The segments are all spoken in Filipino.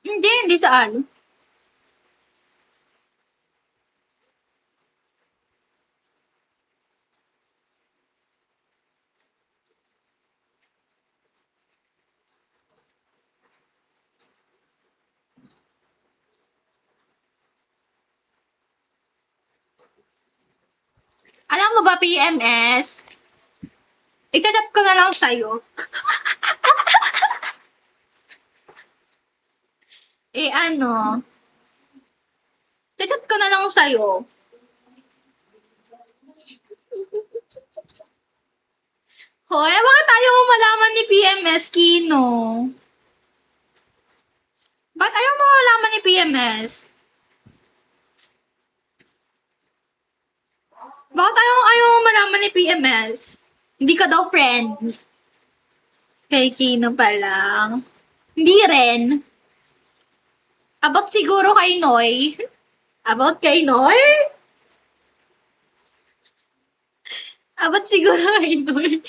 Hindi saan. Alam mo ba, PMS? Ichat ko na lang sa'yo. Ano, chat ko na lang sa'yo. Hoy, bakit ayaw mo malaman ni PMS, Kino? Ba't ayaw mo malaman ni PMS? Bakit ayaw mo malaman ni PMS? Hindi ka daw friend. Kay Kino pa lang. Hindi rin. About siguro kay Noy. About kay Noy? About siguro kay Noy.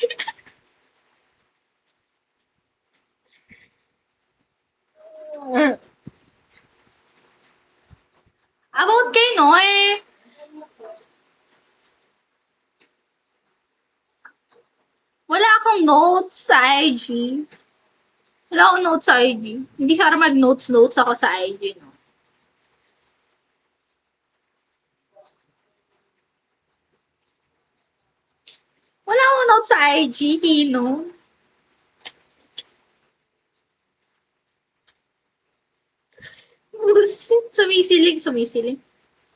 About kay Noy. Wala akong notes sa IG. Wala akong notes sa IG. Hindi ka mag-notes ako sa IG, no? Wala akong notes sa IG, Kino. Bullshit. Sumisilig.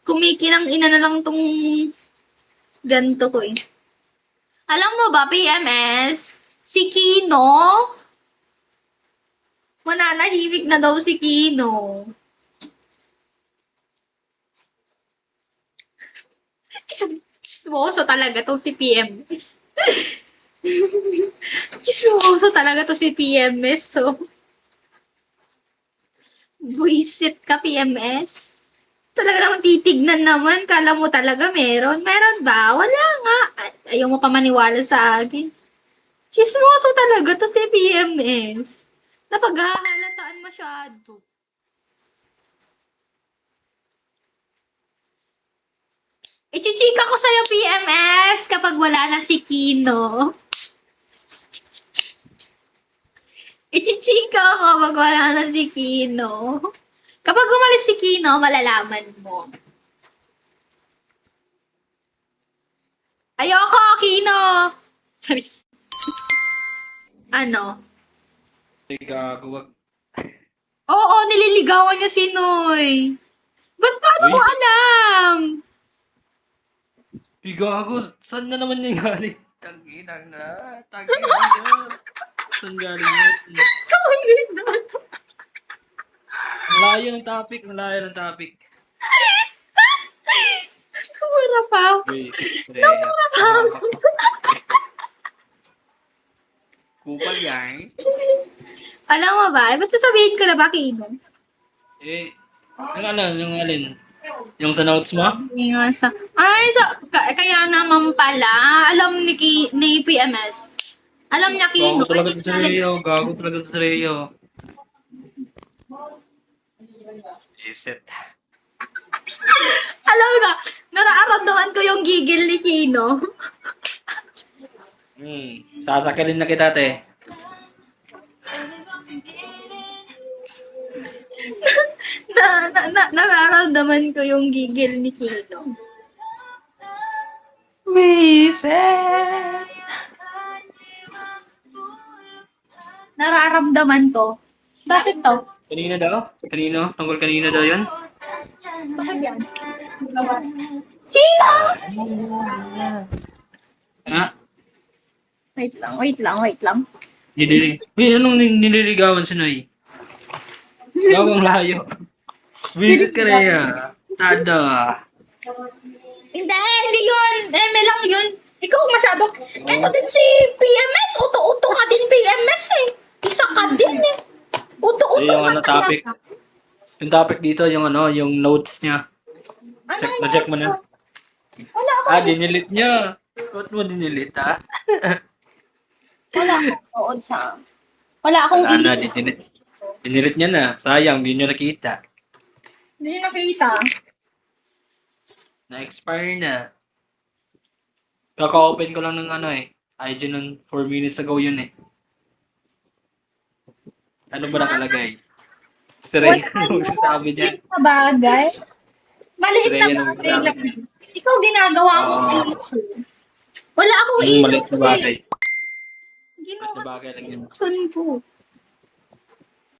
Kumikinang ina na lang tong ganito ko eh. Alam mo ba, PMS? Si Kino? Mananahimik na daw si Kino. Kismoso talaga to si PMS. Kismoso talaga to si PMS, so. Buisit ka, PMS. Talaga naman titignan naman. Kala mo talaga meron. Meron ba? Wala nga. Ayaw mo pa maniwala sa akin. Chismoso talaga to si PMS. Napaghahalataan masyado. Ichichika ko sa'yo, PMS, kapag wala na si Kino. Ichichika ako kapag wala na si Kino. Kapag umalis si Kino, malalaman mo. Ayoko, Kino! Sorry. Ano? Gagawag. Oo, nililigawan niya si Noy. Ba't paano Uy. mo alam? Gago, saan na naman yung galing? Tanginang na. Saan galing yun? Ang layo ng topic, Wala pa. Wait, Wala pa. Kupal yan. Alam mo ba? Ba't sasabihin ko na ba, Kino? Yung alin? Yung sa notes mo? Kaya naman pala, alam ni PMS. Alam niya, Kino. Gago talaga sa Rio. Gago talaga sa Rio. Isit. Alam mo ba, nararamdaman ko yung gigil ni Kino. Sasakalin na kita, te. Nararamdaman ko yung gigil ni Kino. Reset. Nararamdaman ko. Bakit to? Kanina daw? Kanino? Tungkol kanina daw yun? Bakit yan? Sino? Ha? Wait lang. Uy, anong nililigawan si Noy? Gawang layo. Visit ka rin. Tada. Hindi yun. Eme lang yun. Ikaw masyado. Ito din si PMS. Uto-uto ka din, PMS eh. Isa ka din eh. Uto-uto Yung ka ano talaga. topic? Yung topic dito, yung yung notes niya. Check mo na. Wala ako. Dinilit niya. Ba't mo dinilit, ha? Wala akong tuod sa... Wala akong Wala na, dinilit. Pinilit niya na. Sayang, hindi niyo nakita. Hindi nyo nakita. Na-expire na. Kaka-open ko lang ng ano eh. IG nun 4 minutes ago yun eh. Ano ba nakalagay? Si Ray, ano sabi niya? Maliit na bagay. Maliit na Rhea, ano bagay sabi lang. niya? Ikaw ginagawa mo Oo. issue. Wala akong Maliit na bagay. issue. Maliit na bagay lang yun. Ginawa ko ko.